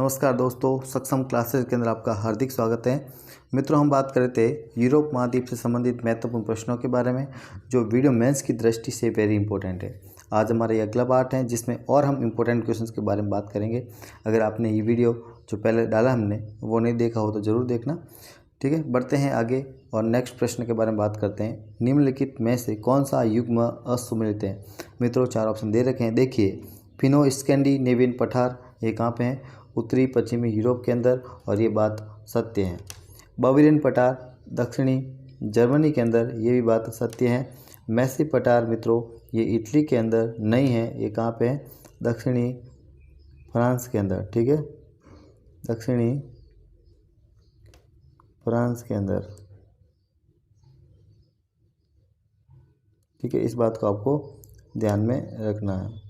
नमस्कार दोस्तों, सक्षम क्लासेस के अंदर आपका हार्दिक स्वागत है। मित्रों, हम बात कर रहे थे यूरोप महाद्वीप से संबंधित महत्वपूर्ण प्रश्नों के बारे में, जो वीडियो मेंस की दृष्टि से वेरी इंपॉर्टेंट है। आज हमारा ये अगला पार्ट है जिसमें और हम इंपॉर्टेंट क्वेश्चंस के बारे में बात करेंगे। अगर आपने ये वीडियो जो पहले डाला हमने वो नहीं देखा हो तो ज़रूर देखना, ठीक है। बढ़ते हैं आगे और नेक्स्ट प्रश्न के बारे में बात करते हैं। निम्नलिखित में से कौन सा युग्म असुमेलित है? मित्रों, 4 ऑप्शन दे रखे हैं, देखिए। फिनो स्कैंडिनेवियन पठार, ये कहाँ पे हैं? उत्तरी पश्चिमी यूरोप के अंदर, और ये बात सत्य है। बावेरियन पठार दक्षिणी जर्मनी के अंदर, ये भी बात सत्य है। मैसी पठार मित्रों, ये इटली के अंदर नहीं है, ये कहाँ पे है? दक्षिणी फ्रांस के अंदर, ठीक है, दक्षिणी फ्रांस के अंदर, ठीक है। इस बात को आपको ध्यान में रखना है।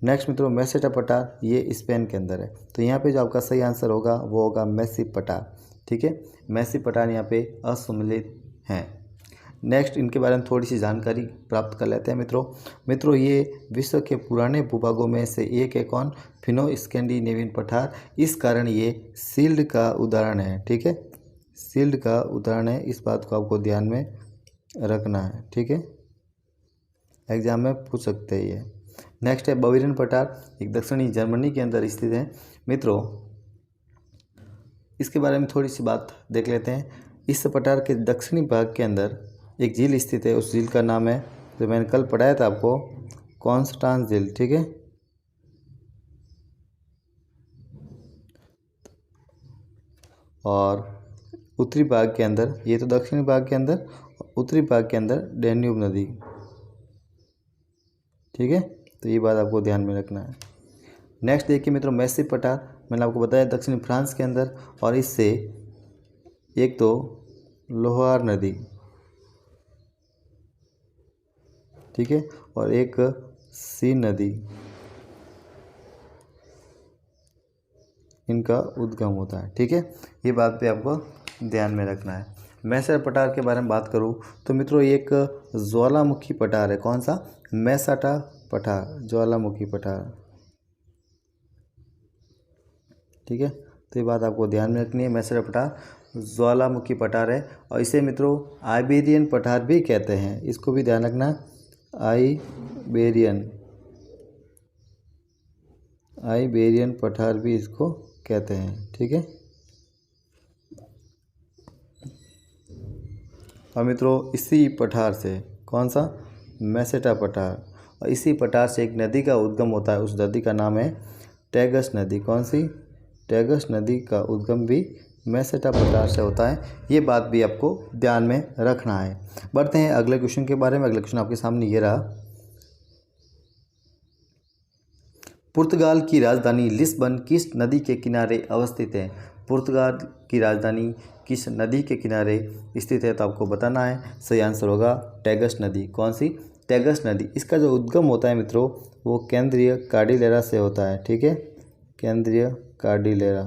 नेक्स्ट मित्रों, मैसेटा पठार, ये स्पेन के अंदर है। तो यहाँ पे जो आपका सही आंसर होगा वो होगा मैसी पठार, ठीक है। मैसी पठार यहाँ पे असुमेलित हैं। नेक्स्ट इनके बारे में थोड़ी सी जानकारी प्राप्त कर लेते हैं मित्रों, ये विश्व के पुराने भूभागों में से एक है। कौन? फिनो स्कैंडिनेवियन पठार। इस कारण ये शील्ड का उदाहरण है, ठीक है, शील्ड का उदाहरण है। इस बात को आपको ध्यान में रखना है, ठीक है, एग्जाम में पूछ सकते हैं ये। नेक्स्ट है बावेरियन पठार, एक दक्षिणी जर्मनी के अंदर स्थित है। मित्रों, इसके बारे में थोड़ी सी बात देख लेते हैं। इस पठार के दक्षिणी भाग के अंदर एक झील स्थित है। उस झील का नाम है, जो मैंने कल पढ़ाया था आपको, कॉन्स्टांस झील, ठीक है। और उत्तरी भाग के अंदर, ये तो दक्षिणी भाग के अंदर, उत्तरी भाग के अंदर डैन्यूब नदी, ठीक है। तो ये बात आपको ध्यान में रखना है। नेक्स्ट देखिए मित्रों, मैसी पठार, मैंने आपको बताया दक्षिणी फ्रांस के अंदर, और इससे एक तो लोहार नदी, ठीक है, और एक सी नदी, इनका उद्गम होता है, ठीक है। ये बात पे आपको ध्यान में रखना है। मैसेटा पठार के बारे में बात करूँ तो मित्रों, ये एक ज्वालामुखी पठार है। कौन सा? मैसेटा पठार, ज्वालामुखी पठार, ठीक है। तो ये बात आपको ध्यान में रखनी है। मैसेटा पठार ज्वालामुखी पठार है, और इसे मित्रों आइबेरियन पठार भी कहते हैं। इसको भी ध्यान रखना, आइबेरियन पठार भी इसको कहते हैं, ठीक है। और मित्रों, इसी पठार से, कौन सा? मैसेटा पठार, और इसी पठार से एक नदी का उद्गम होता है। उस नदी का नाम है टैगस नदी। कौन सी? टैगस नदी का उद्गम भी मैसेटा पठार से होता है। ये बात भी आपको ध्यान में रखना है। बढ़ते हैं अगले क्वेश्चन के बारे में। अगला क्वेश्चन आपके सामने ये रहा। पुर्तगाल की राजधानी लिस्बन किस नदी के किनारे अवस्थित है? पुर्तगाल की राजधानी किस नदी के किनारे स्थित है? तो आपको बताना है। सही आंसर होगा टैगस नदी। कौन सी? टैगस नदी। इसका जो उद्गम होता है मित्रों, वो केंद्रीय कार्डिलेरा से होता है, ठीक है, केंद्रीय कार्डिलेरा।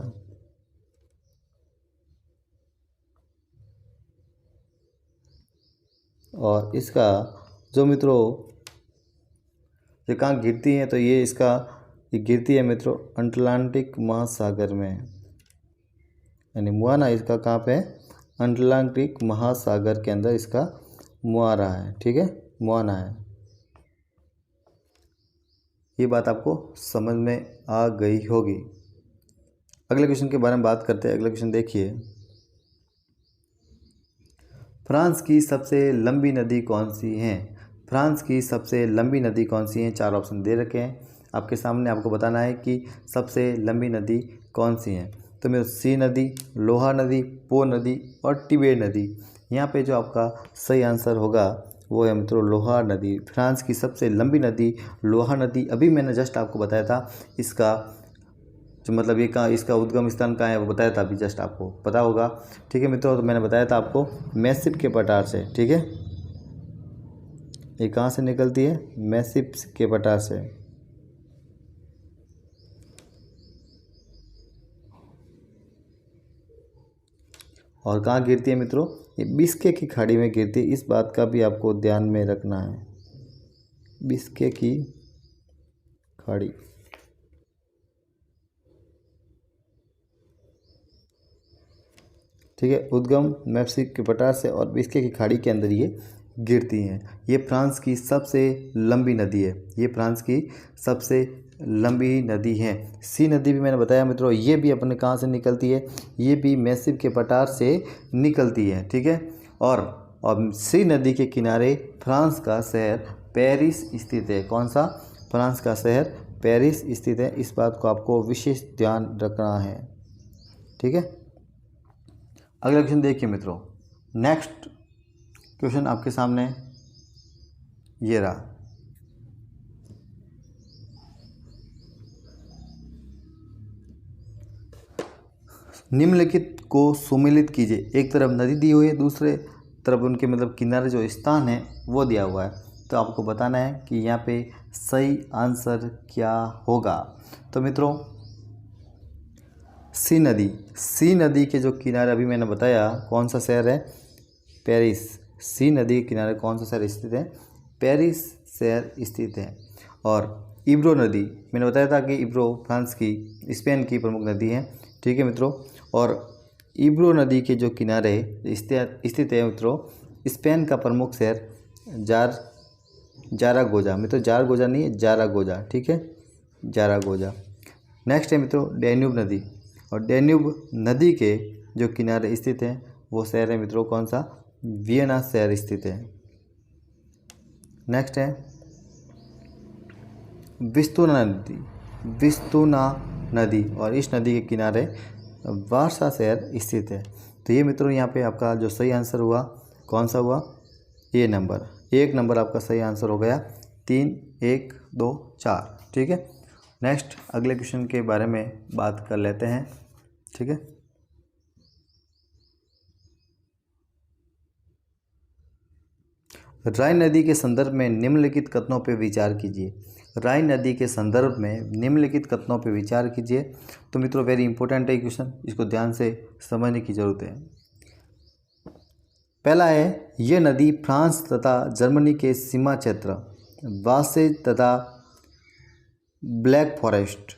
और इसका जो मित्रों, ये कहाँ गिरती है? तो ये गिरती है मित्रों अटलांटिक महासागर में, यानी मुहाना इसका कहाँ पे है? अटलांटिक महासागर के अंदर इसका मुहाना है, ठीक है, मुहाना है। ये बात आपको समझ में आ गई होगी। अगले क्वेश्चन के बारे में बात करते हैं। अगला क्वेश्चन देखिए। फ्रांस की सबसे लंबी नदी कौन सी है? फ्रांस की सबसे लंबी नदी कौन सी है? 4 ऑप्शन दे रखे हैं आपके सामने। आपको बताना है कि सबसे लंबी नदी कौन सी है। तो मेरे सी नदी, लोहा नदी, पो नदी और टिबेर नदी। यहाँ पे जो आपका सही आंसर होगा वो है मित्रों लोहा नदी। फ्रांस की सबसे लंबी नदी लोहा नदी। अभी मैंने जस्ट आपको बताया था इसका जो मतलब ये कहाँ, इसका उद्गम स्थान कहाँ है वो बताया था, अभी जस्ट आपको पता होगा, ठीक है मित्रों। तो मैंने बताया था आपको मैसिप के पठार से, ठीक है। ये कहाँ से निकलती है? मैसिप के पठार से। और कहाँ गिरती है मित्रों? ये बिस्के की खाड़ी में गिरती है। इस बात का भी आपको ध्यान में रखना है, बिस्के की खाड़ी। ठीक है। उद्गम मैक्सिको के पठार से और बिस्के की खाड़ी के अंदर ये गिरती हैं। ये फ्रांस की सबसे लंबी नदी है, ये फ्रांस की सबसे लंबी नदी है। सी नदी भी मैंने बताया मित्रों, ये भी अपने कहाँ से निकलती है, ये भी मैक्सिको के पठार से निकलती है, ठीक है। और सी नदी के किनारे फ्रांस का शहर पेरिस स्थित है। कौन सा? फ्रांस का शहर पेरिस स्थित है। इस बात को आपको विशेष ध्यान रखना है, ठीक है। अगला क्वेश्चन देखिए मित्रों, नेक्स्ट क्वेश्चन आपके सामने ये रहा। निम्नलिखित को सुमेलित कीजिए। एक तरफ नदी दी हुई है, दूसरे तरफ उनके मतलब किनारे जो स्थान है वो दिया हुआ है। तो आपको बताना है कि यहाँ पे सही आंसर क्या होगा। तो मित्रों सी नदी के जो किनारे अभी मैंने बताया कौन सा शहर है? पेरिस। सी नदी के किनारे कौन सा शहर स्थित है? पेरिस शहर स्थित है। और इब्रो नदी मैंने बताया था कि इब्रो फ्रांस की स्पेन की प्रमुख नदी है, ठीक है मित्रों। और इब्रो नदी के जो किनारे स्थित है मित्रों, स्पेन का प्रमुख शहर जारागोजा। मित्रों जारगोजा नहीं है, जारागोजा, ठीक है, जारागोजा। नेक्स्ट है मित्रों डैन्यूब नदी। और डैन्यूब नदी के जो किनारे स्थित है वो शहर है मित्रों कौन सा? वियना शहर स्थित है। नेक्स्ट है विस्तूना नदी और इस नदी के किनारे वारसा शहर स्थित है। तो ये मित्रों यहाँ पे आपका जो सही आंसर हुआ कौन सा हुआ? ए नंबर। एक नंबर आपका सही आंसर हो गया। 3 1 2 4, ठीक है। नेक्स्ट अगले क्वेश्चन के बारे में बात कर लेते हैं, ठीक है। राइन नदी के संदर्भ में निम्नलिखित कथनों पर विचार कीजिए। राइन नदी के संदर्भ में निम्नलिखित कथनों पर विचार कीजिए। तो मित्रों वेरी इंपॉर्टेंट है क्वेश्चन, इसको ध्यान से समझने की जरूरत है। पहला है, यह नदी फ्रांस तथा जर्मनी के सीमा क्षेत्र वासेज तथा ब्लैक फॉरेस्ट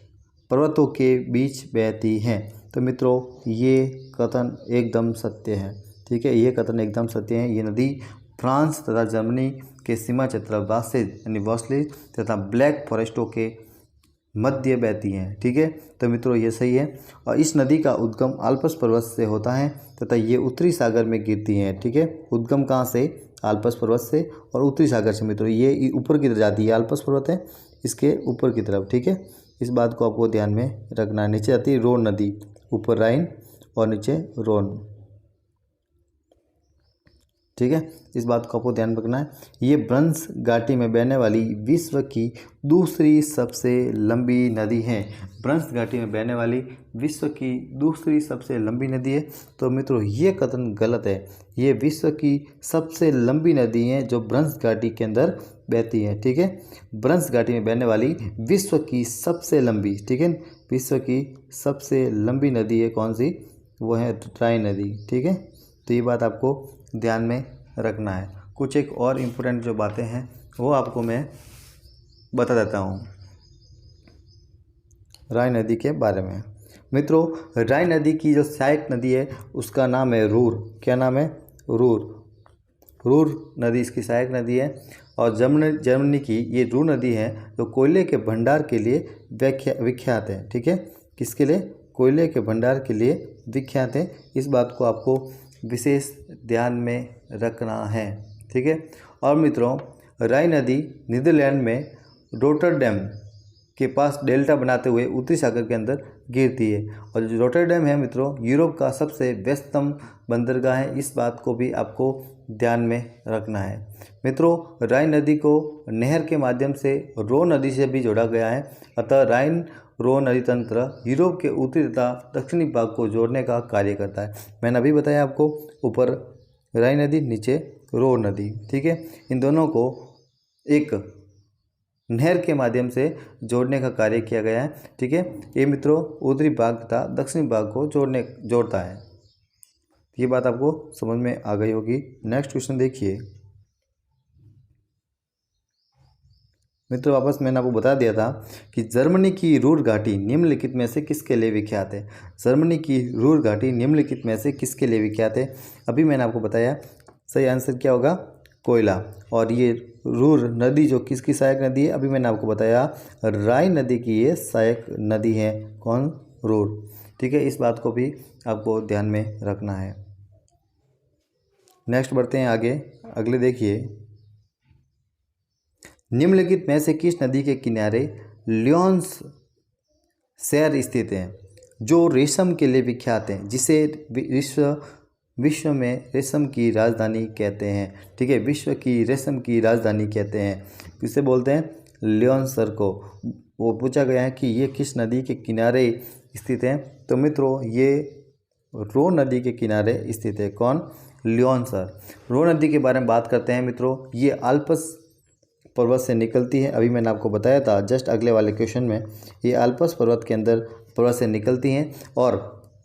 पर्वतों के बीच बहती है। तो मित्रों ये कथन एकदम सत्य है, ठीक है, ये कथन एकदम सत्य है। ये नदी फ्रांस तथा जर्मनी के सीमा क्षेत्र वासेज यानी वॉस्लेज तथा ब्लैक फॉरेस्टों के मध्य बहती हैं, ठीक है। तो मित्रों ये सही है। और इस नदी का उद्गम आल्प्स पर्वत से होता है तथा ये उत्तरी सागर में गिरती हैं, ठीक है। उद्गम कहाँ से? आल्प्स पर्वत से और उत्तरी सागर से। मित्रों ये ऊपर की तरफ जाती है, आल्प्स पर्वत है इसके ऊपर की तरफ, ठीक है। इस बात को आपको ध्यान में रखना है। नीचे आती है रोन नदी, ऊपर राइन और नीचे रोन, ठीक है। इस बात को आपको ध्यान रखना है। ये ब्रंस घाटी में बहने वाली विश्व की दूसरी सबसे लंबी नदी है। ब्रंस घाटी में बहने वाली विश्व की दूसरी सबसे लंबी नदी है। तो मित्रों ये कथन गलत है। ये विश्व की सबसे लंबी नदी है जो ब्रंस घाटी के अंदर बहती है, ठीक है। ब्रंस घाटी में बहने वाली विश्व की सबसे लंबी, ठीक है, विश्व की सबसे लंबी नदी है कौन सी? वो है राइन नदी, ठीक है। तो ये बात आपको ध्यान में रखना है। कुछ एक और इम्पोर्टेंट जो बातें हैं वो आपको मैं बता देता हूँ राइन नदी के बारे में। मित्रों राइन नदी की जो सहायक नदी है उसका नाम है रूर। क्या नाम है? रूर नदी इसकी सहायक नदी है। और जर्मनी की ये रूर नदी है जो कोयले के भंडार के लिए विख्यात है, ठीक है। किसके लिए? कोयले के भंडार के लिए विख्यात है। इस बात को आपको विशेष ध्यान में रखना है, ठीक है। और मित्रों राइन नदी नीदरलैंड में रोटरडैम के पास डेल्टा बनाते हुए उत्तरी सागर के अंदर गिरती है। और जो रोटरडैम है मित्रों यूरोप का सबसे व्यस्तम बंदरगाह है। इस बात को भी आपको ध्यान में रखना है। मित्रों राइन नदी को नहर के माध्यम से रोन नदी से भी जोड़ा गया है। अतः राइन रोन नदी तंत्र यूरोप के उत्तरी तथा दक्षिणी भाग को जोड़ने का कार्य करता है। मैंने अभी बताया आपको, ऊपर राइन नदी नीचे रोन नदी, ठीक है। इन दोनों को एक नहर के माध्यम से जोड़ने का कार्य किया गया है, ठीक है। ये मित्रों उत्तरी भाग तथा दक्षिणी भाग को जोड़ता है। ये बात आपको समझ में आ गई होगी। नेक्स्ट क्वेश्चन देखिए। मित्रों वापस मैंने आपको बता दिया था कि जर्मनी की रूर घाटी निम्नलिखित में से किसके लिए विख्यात है। जर्मनी की रूर घाटी निम्नलिखित में से किसके लिए विख्यात है। अभी मैंने आपको बताया सही आंसर क्या होगा, कोयला। और ये रूर नदी जो किसकी सहायक नदी है, अभी मैंने आपको बताया राइन नदी की ये सहायक नदी है। कौन, रूर। ठीक है, इस बात को भी आपको ध्यान में रखना है। नेक्स्ट बढ़ते हैं आगे। अगले देखिए, निम्नलिखित में से किस नदी के किनारे लियोन्स शहर स्थित है जो रेशम के लिए विख्यात है, जिसे विश्व में रेशम की राजधानी कहते हैं। ठीक है, विश्व की रेशम की राजधानी कहते हैं, किसे बोलते हैं, लियोन्स शहर को। वो पूछा गया है कि ये किस नदी के किनारे स्थित है। तो मित्रों ये रो नदी के किनारे स्थित है। कौन, लियोन्स शहर। रो नदी के बारे में बात करते हैं मित्रों, ये आल्प्स पर्वत से निकलती है। अभी मैंने आपको बताया था जस्ट अगले वाले क्वेश्चन में, ये आल्प्स पर्वत के अंदर पर्वत से निकलती हैं और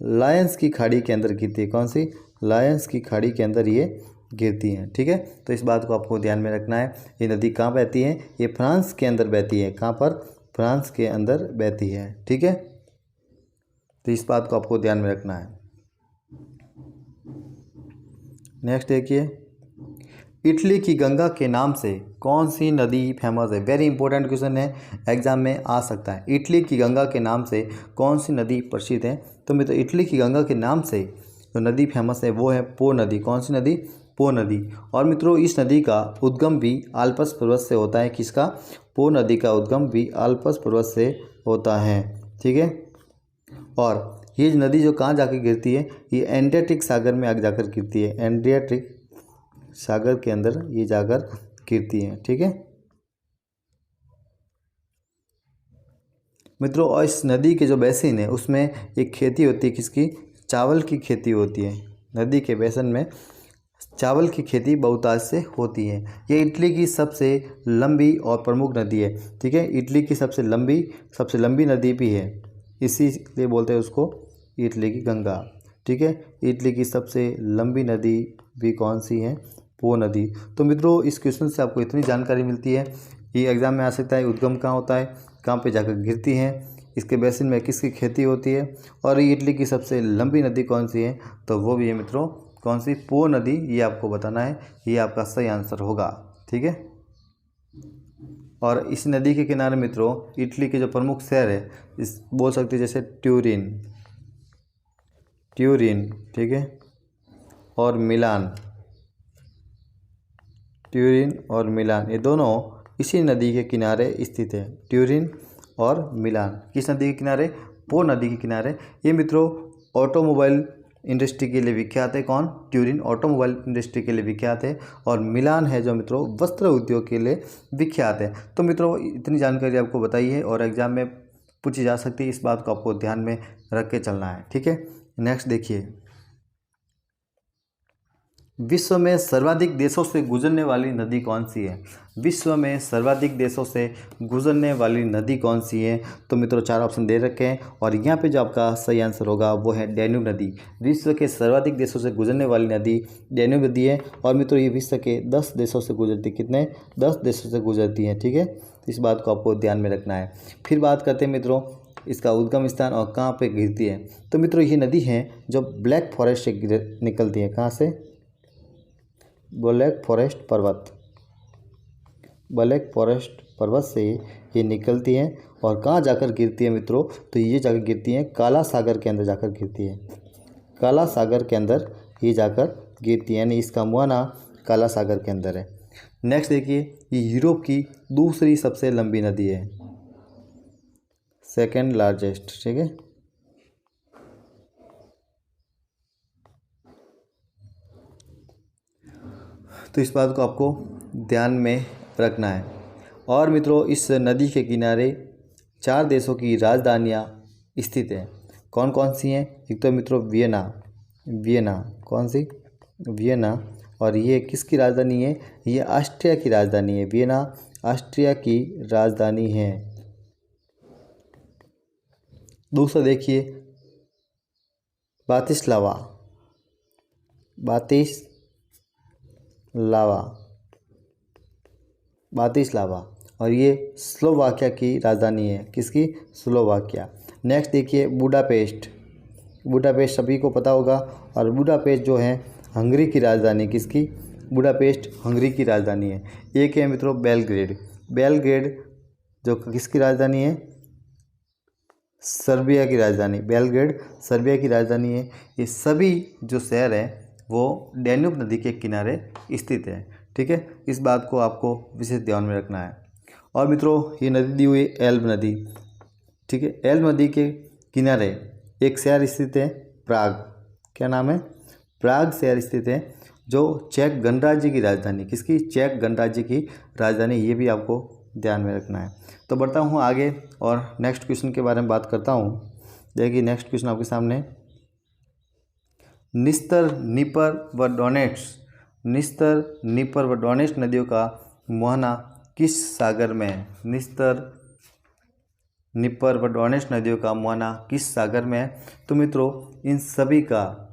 लायंस की खाड़ी के अंदर गिरती है। कौन सी, लायंस की खाड़ी के अंदर ये गिरती हैं। ठीक है, तो इस बात को आपको ध्यान में रखना है। ये नदी कहाँ बहती है, ये फ्रांस के अंदर बहती है। कहाँ पर, फ्रांस के अंदर बहती है। ठीक है, तो इस बात को आपको ध्यान में रखना है। नेक्स्ट देखिए, इटली की गंगा के नाम से कौन सी नदी फेमस है। वेरी इंपॉर्टेंट क्वेश्चन है, एग्जाम में आ सकता है। इटली की गंगा के नाम से कौन सी नदी प्रसिद्ध है। तो मित्रों इटली की गंगा के नाम से जो नदी फेमस है वो है पो नदी। कौन सी नदी, पो नदी। और मित्रों इस नदी का उद्गम भी आल्प्स पर्वत से होता है। किसका, पो नदी का उद्गम भी आल्प्स पर्वत से होता है। ठीक है, और ये नदी जो कहाँ जाकर गिरती है, ये एड्रियाटिक सागर में आगे जाकर गिरती है। एड्रियाटिक सागर के अंदर ये जाकर गिरती है। ठीक है मित्रों, और इस नदी के जो बेसिन है उसमें एक खेती होती है, किसकी, चावल की खेती होती है। नदी के बेसिन में चावल की खेती बहुतायत से होती है। ये इटली की सबसे लंबी और प्रमुख नदी है। ठीक है, इटली की सबसे लंबी नदी भी है, इसीलिए बोलते हैं उसको इटली की गंगा। ठीक है, इटली की सबसे लंबी नदी भी कौन सी है, पो नदी। तो मित्रों इस क्वेश्चन से आपको इतनी जानकारी मिलती है, ये एग्जाम में आ सकता है। उद्गम कहाँ होता है, कहाँ पे जाकर गिरती हैं, इसके बेसिन में किसकी खेती होती है, और ये इटली की सबसे लंबी नदी कौन सी है, तो वो भी है मित्रों कौन सी, पो नदी। ये आपको बताना है, ये आपका सही आंसर होगा। ठीक है, और इस नदी के किनारे मित्रों इटली के जो प्रमुख शहर है, इस बोल सकते हैं जैसे ट्यूरिन। ठीक है, और मिलान। ट्यूरिन और मिलान ये दोनों इसी नदी के किनारे स्थित है। ट्यूरिन और मिलान किस नदी के किनारे, पो नदी के किनारे। ये मित्रों ऑटोमोबाइल इंडस्ट्री के लिए विख्यात है। कौन, ट्यूरिन ऑटोमोबाइल इंडस्ट्री के लिए विख्यात है, और मिलान है जो मित्रों वस्त्र उद्योग के लिए विख्यात है। तो मित्रों इतनी जानकारी आपको बताई है और एग्जाम में पूछी जा सकती है, इस बात को आपको ध्यान में रख के चलना है। ठीक है, नेक्स्ट देखिए, विश्व में सर्वाधिक देशों से गुजरने वाली नदी कौन सी है। विश्व में सर्वाधिक देशों से गुजरने वाली नदी कौन सी है। तो मित्रों 4 ऑप्शन दे रखे हैं, और यहाँ पे जो आपका सही आंसर होगा वो है डैन्यूब नदी। विश्व के सर्वाधिक देशों से गुजरने वाली नदी डैन्यूब नदी है। और मित्रों ये विश्व के 10 देशों से गुजरती, कितने, 10 देशों से गुजरती है। ठीक है, इस बात को आपको ध्यान में रखना है। फिर बात करते हैं मित्रों इसका उद्गम स्थान और कहाँ पर गिरती है। तो मित्रों ये नदी है जो ब्लैक फॉरेस्ट से निकलती है। कहाँ से, ब्लैक फॉरेस्ट पर्वत से ये निकलती है, और कहाँ जाकर गिरती है मित्रों, तो ये जाकर गिरती है काला सागर के अंदर जाकर गिरती है। काला सागर के अंदर ये जाकर गिरती है, यानी इसका मुहाना काला सागर के अंदर है। नेक्स्ट देखिए, ये यूरोप की दूसरी सबसे लंबी नदी है, सेकेंड लार्जेस्ट। ठीक है, तो इस बात को आपको ध्यान में रखना है। और मित्रों इस नदी के किनारे 4 देशों की राजधानियाँ स्थित हैं। कौन कौन सी हैं, एक तो मित्रों वियना। कौन सी, वियना। और ये किसकी राजधानी है, ये ऑस्ट्रिया की राजधानी है। वियना ऑस्ट्रिया की राजधानी है। दूसरा देखिए ब्रातिस्लावा। ब्रातिस्लावा और ये स्लोवाकिया की राजधानी है। किसकी? स्लोवाकिया। नेक्स्ट देखिए बुडापेस्ट। बुडापेस्ट सभी को पता होगा, और बुडापेस्ट जो है हंगरी की राजधानी। किसकी? बुडापेस्ट हंगरी की राजधानी है। एक है मित्रों बेलग्रेड। बेलग्रेड जो किसकी राजधानी है? सर्बिया की राजधानी। बेलग्रेड सर्बिया की राजधानी है। ये सभी जो शहर हैं वो डैन्यूब नदी के किनारे स्थित है। ठीक है, इस बात को आपको विशेष ध्यान में रखना है। और मित्रों ये नदी दी हुई एल्ब नदी। ठीक है, एल्ब नदी के किनारे एक शहर स्थित है प्राग। क्या नाम है? प्राग शहर स्थित है, जो चेक गणराज्य की राजधानी। किसकी? चेक गणराज्य की राजधानी। ये भी आपको ध्यान में रखना है। तो बढ़ता हूँ आगे और नेक्स्ट क्वेश्चन के बारे में बात करता हूँ। देखिए नेक्स्ट क्वेश्चन आपके सामने, निस्तर, नीपर व डोनेट्स। निस्तर, नीपर व डोनेट्स नदियों का मुहाना किस सागर में है? निस्तर, नीपर व डोनेट्स नदियों का मुहाना किस सागर में है? तो मित्रों इन सभी का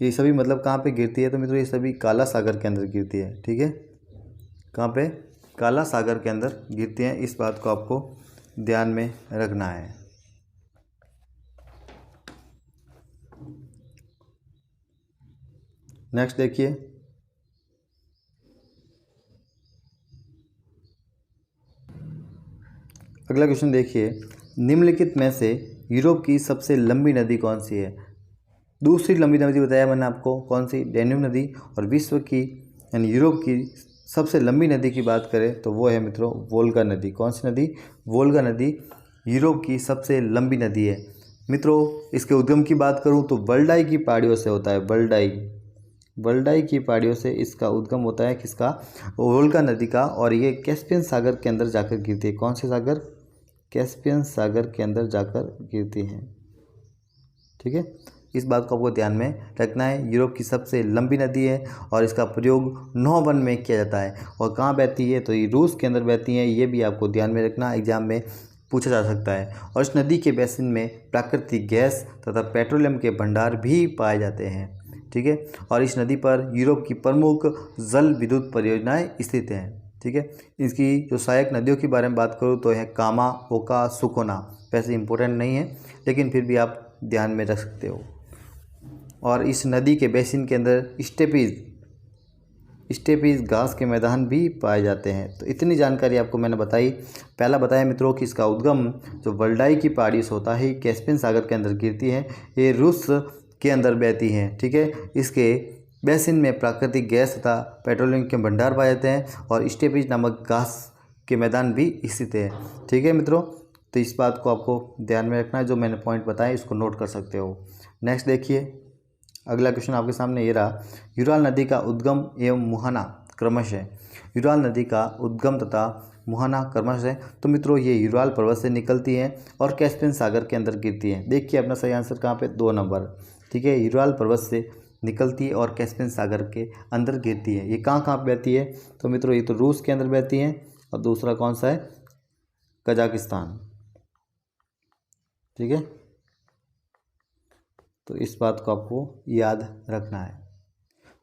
ये सभी मतलब कहाँ पे गिरती है? तो मित्रों ये सभी काला सागर के अंदर गिरती है। ठीक है, कहाँ पे? काला सागर के अंदर गिरती हैं। इस बात को आपको ध्यान में रखना है। नेक्स्ट देखिए, अगला क्वेश्चन देखिए, निम्नलिखित में से यूरोप की सबसे लंबी नदी कौन सी है? दूसरी लंबी नदी बताया मैंने आपको, कौन सी? डैन्यूब नदी। और विश्व की यानी यूरोप की सबसे लंबी नदी की बात करें तो वो है मित्रों वोल्गा नदी। कौन सी नदी? वोल्गा नदी यूरोप की सबसे लंबी नदी है। मित्रों इसके उद्गम की बात करूं तो वल्डाई की पहाड़ियों से होता है। वल्डाई की पहाड़ियों से इसका उद्गम होता है। किसका? वोल्गा नदी का। और ये कैस्पियन सागर के अंदर जाकर गिरती है। कौन से सागर? कैस्पियन सागर के अंदर जाकर गिरती है। ठीक है, इस बात को आपको ध्यान में रखना है। यूरोप की सबसे लंबी नदी है और इसका प्रयोग नौवन में किया जाता है। और कहाँ बहती है? तो ये रूस के अंदर बहती है। ये भी आपको ध्यान में रखना, एग्जाम में पूछा जा सकता है। और इस नदी के बेसिन में प्राकृतिक गैस तथा पेट्रोलियम के भंडार भी पाए जाते हैं। ठीक है, और इस नदी पर यूरोप की प्रमुख जल विद्युत परियोजनाएँ स्थित हैं। ठीक है, इसकी जो सहायक नदियों के बारे में बात करूँ तो है कामा, ओका, सुकोना। वैसे इंपॉर्टेंट नहीं है लेकिन फिर भी आप ध्यान में रख सकते हो। और इस नदी के बेसिन के अंदर स्टेपीज घास के मैदान भी पाए जाते हैं। तो इतनी जानकारी आपको मैंने बताई। पहला बताया मित्रों कि इसका उद्गम जो वल्डाई की पहाड़ी से होता है, कैस्पियन सागर के अंदर गिरती है, ये रूस के अंदर बहती हैं। ठीक है, इसके बेसिन में प्राकृतिक गैस तथा पेट्रोलियम के भंडार पाए जाते हैं और स्टेपीज नामक घास के मैदान भी स्थित है। ठीक है मित्रों, तो इस बात को आपको ध्यान में रखना है। जो मैंने पॉइंट बताए इसको नोट कर सकते हो। नेक्स्ट देखिए, अगला क्वेश्चन आपके सामने ये रहा, यूराल नदी का उद्गम एवं मुहाना क्रमशः। यूराल नदी का उद्गम तथा मुहाना क्रमशः। तो मित्रों ये यूराल पर्वत से निकलती है और कैस्पियन सागर के अंदर गिरती है। देखिए अपना सही आंसर कहाँ पे? 2 नंबर। ठीक है, यूराल पर्वत से निकलती है और कैस्पियन सागर के अंदर गिरती है। ये कहाँ कहाँ बहती है? तो मित्रों ये तो रूस के अंदर बहती है और दूसरा कौन सा है? कजाकिस्तान। ठीक है, तो इस बात को आपको याद रखना है।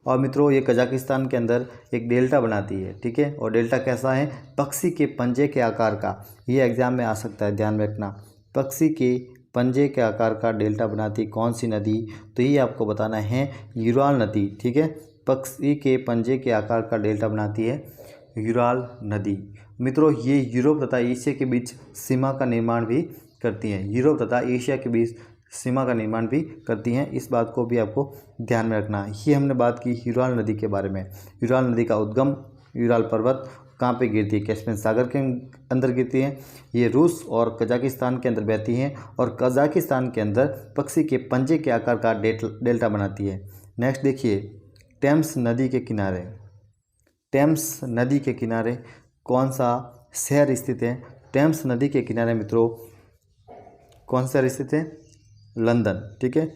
और मित्रों ये कजाकिस्तान के अंदर एक डेल्टा बनाती है। ठीक है, और डेल्टा कैसा है? पक्षी के पंजे के आकार का। ये एग्जाम में आ सकता है, ध्यान में रखना। पक्षी के पंजे के आकार का डेल्टा बनाती कौन सी नदी? तो ये आपको बताना है यूराल नदी। ठीक है, पक्षी के पंजे के आकार का डेल्टा बनाती है यूराल नदी। मित्रों ये यूरोप तथा एशिया के बीच सीमा का निर्माण भी करती हैं। यूरोप तथा एशिया के बीच सीमा का निर्माण भी करती हैं। इस बात को भी आपको ध्यान में रखना है। ये हमने बात की यूराल नदी के बारे में। यूराल नदी का उद्गम यूराल पर्वत कहाँ पे गिरती है? कैस्पियन सागर के अंदर गिरती है। ये रूस और कजाकिस्तान के अंदर बहती हैं और कजाकिस्तान के अंदर पक्षी के पंजे के आकार का डेल्टा बनाती है। नेक्स्ट देखिए, टेम्स नदी के किनारे। टेम्स नदी के किनारे कौन सा शहर स्थित है? टेम्स नदी के किनारे मित्रों कौन सा शहर स्थित है? लंदन। ठीक है,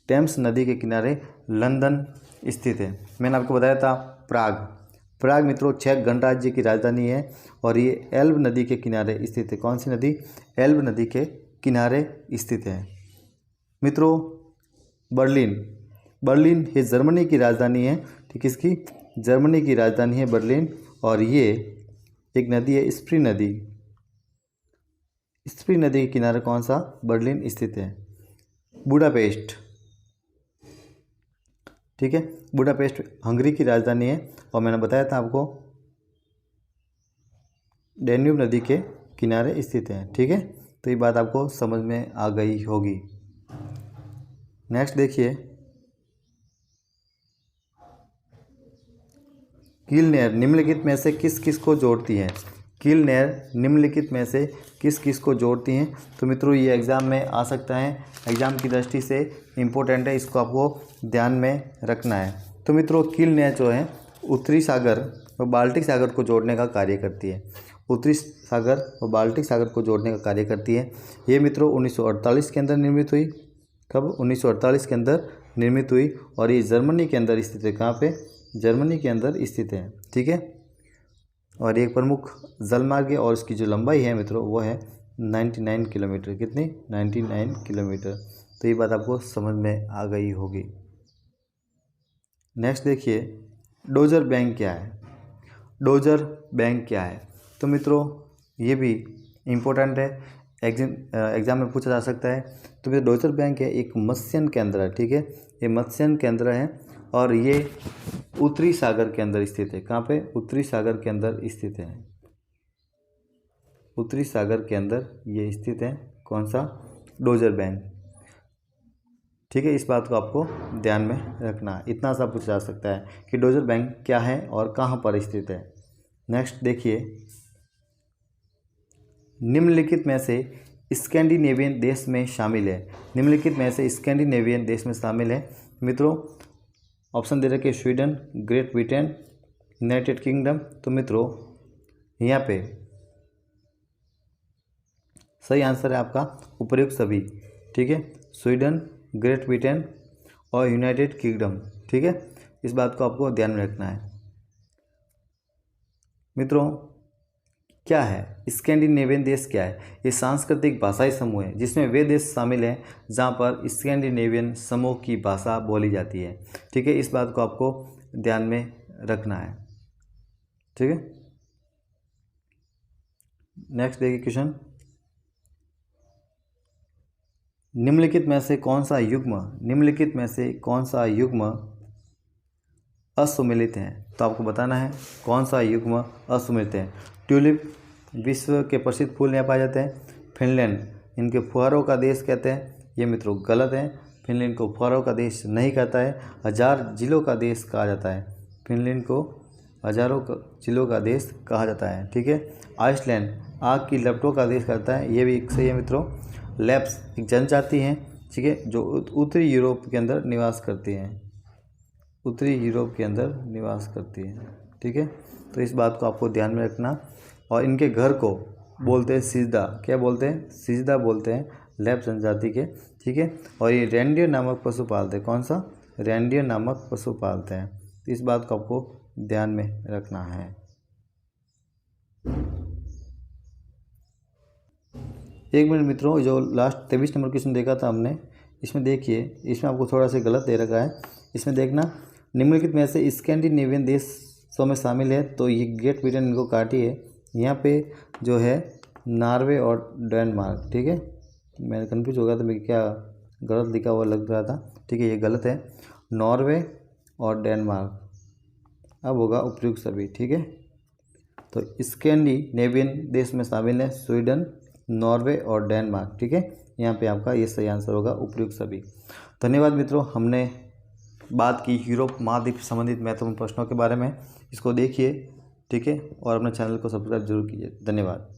टेम्स नदी के किनारे लंदन स्थित है। मैंने आपको बताया था प्राग मित्रों चेक गणराज्य की राजधानी है और ये एल्ब नदी के किनारे स्थित है। कौन सी नदी? एल्ब नदी के किनारे स्थित है। मित्रों बर्लिन ये जर्मनी की राजधानी है। ठीक, इसकी जर्मनी की राजधानी है बर्लिन, और ये एक नदी है स्प्री नदी। स्प्री नदी के किनारे कौन सा? बर्लिन स्थित है। बुडापेस्ट, ठीक है, बुडापेस्ट हंगरी की राजधानी है, और मैंने बताया था आपको डैन्यूब नदी के किनारे स्थित है। ठीक है, तो ये बात आपको समझ में आ गई होगी। नेक्स्ट देखिए, कील नहर निम्नलिखित में से किस किस को जोड़ती है? कील नहर निम्नलिखित में से किस किस को जोड़ती हैं? तो मित्रों ये एग्ज़ाम में आ सकता है, एग्ज़ाम की दृष्टि से इम्पोर्टेंट है, इसको आपको ध्यान में रखना है। तो मित्रों कील नहर जो है उत्तरी सागर और बाल्टिक सागर को जोड़ने का कार्य करती है। उत्तरी सागर और बाल्टिक सागर को जोड़ने का कार्य करती है। ये मित्रों 1948 के अंदर निर्मित हुई। कब? 1948 के अंदर निर्मित हुई, और ये जर्मनी के अंदर स्थित है। कहाँ पे? जर्मनी के अंदर स्थित है। ठीक है, और एक प्रमुख जलमार्ग है, और इसकी जो लंबाई है मित्रों वो है 99 किलोमीटर। कितनी? 99 किलोमीटर। तो ये बात आपको समझ में आ गई होगी। नेक्स्ट देखिए, डोजर बैंक क्या है? डोजर बैंक क्या है? तो मित्रों ये भी इम्पोर्टेंट है, एग्जाम में पूछा जा सकता है। तो फिर डोजर बैंक है एक मत्स्यन केंद्र है। ठीक है, ये मत्स्यन केंद्र है, और ये उत्तरी सागर के अंदर स्थित है। कहाँ पे? उत्तरी सागर के अंदर स्थित है। उत्तरी सागर के अंदर ये स्थित है। कौन सा? Dozer bank. ठीक है, इस बात को आपको ध्यान में रखना है। इतना सा पूछा जा सकता है कि डोजर बैंक क्या है और कहाँ पर स्थित है। नेक्स्ट देखिए, निम्नलिखित में से स्कैंडिनेवियन देश में शामिल है। निम्नलिखित में से स्कैंडिनेवियन देश में शामिल है। मित्रों ऑप्शन दे रखे Sweden, great Britain, United kingdom. तो मित्रों यहाँ पे सही आंसर है आपका उपर्युक्त सभी। ठीक है, स्वीडन, ग्रेट ब्रिटेन और यूनाइटेड किंगडम। ठीक है, इस बात को आपको ध्यान में रखना है। मित्रों क्या है स्कैंडिनेवियन देश? क्या है? ये सांस्कृतिक भाषाई समूह है जिसमें वे देश शामिल हैं जहाँ पर स्कैंडिनेवियन समूह की भाषा बोली जाती है। ठीक है, इस बात को आपको ध्यान में रखना है। ठीक है, नेक्स्ट देखिए क्वेश्चन, निम्नलिखित में से कौन सा युग्म असुमेलित है? तो आपको बताना है कौन सा युग्म असुमेलित है। ट्यूलिप विश्व के प्रसिद्ध फूल यहाँ पाए जाते हैं। फिनलैंड इनके फुहारों का देश कहते हैं। ये मित्रों गलत है, फिनलैंड को फुहारों का देश नहीं कहता है, 1000 जिलों का देश कहा जाता है। फिनलैंड को हजारों जिलों का देश कहा जाता है। ठीक है, आइसलैंड आग की लपटों का देश कहता है। ये भी सही है मित्रों। लैप्स एक जनजाति हैं, ठीक है, जो उत्तरी यूरोप के अंदर निवास करती हैं। उत्तरी यूरोप के अंदर निवास करती है। ठीक है, तो इस बात को आपको ध्यान में रखना। और इनके घर को बोलते हैं सिजदा। क्या बोलते हैं? सिजदा बोलते हैं, लैप जनजाति के। ठीक है, और ये रेंडियर नामक पशु पालते हैं। कौन सा? रेंडियर नामक पशु पालते हैं। तो इस बात को आपको ध्यान में रखना है। एक मिनट मित्रों, जो लास्ट 23 नंबर क्वेश्चन देखा था हमने, इसमें देखिए, इसमें आपको थोड़ा सा गलत दे रखा है। इसमें देखना, निम्नलिखित में से स्कैंडिनेवियन देशों में शामिल है। तो ये ग्रेट ब्रिटेन इनको काटिए। यहाँ पे जो है नॉर्वे और डेनमार्क। ठीक है, मैं कंफ्यूज हो गया था, मैं क्या गलत लिखा हुआ लग रहा था। ठीक है, ये गलत है, नॉर्वे और डेनमार्क। अब होगा उपयुक्त सभी। ठीक है, तो स्कैंडिनेवियन देश में शामिल है स्वीडन, नॉर्वे और डेनमार्क। ठीक है, यहाँ पे आपका ये सही आंसर होगा उपयुक्त सभी। धन्यवाद मित्रों, हमने बात की यूरोप महाद्वीप से संबंधित महत्वपूर्ण प्रश्नों के बारे में। इसको देखिए, ठीक है, और अपने चैनल को सब्सक्राइब जरूर कीजिए। धन्यवाद।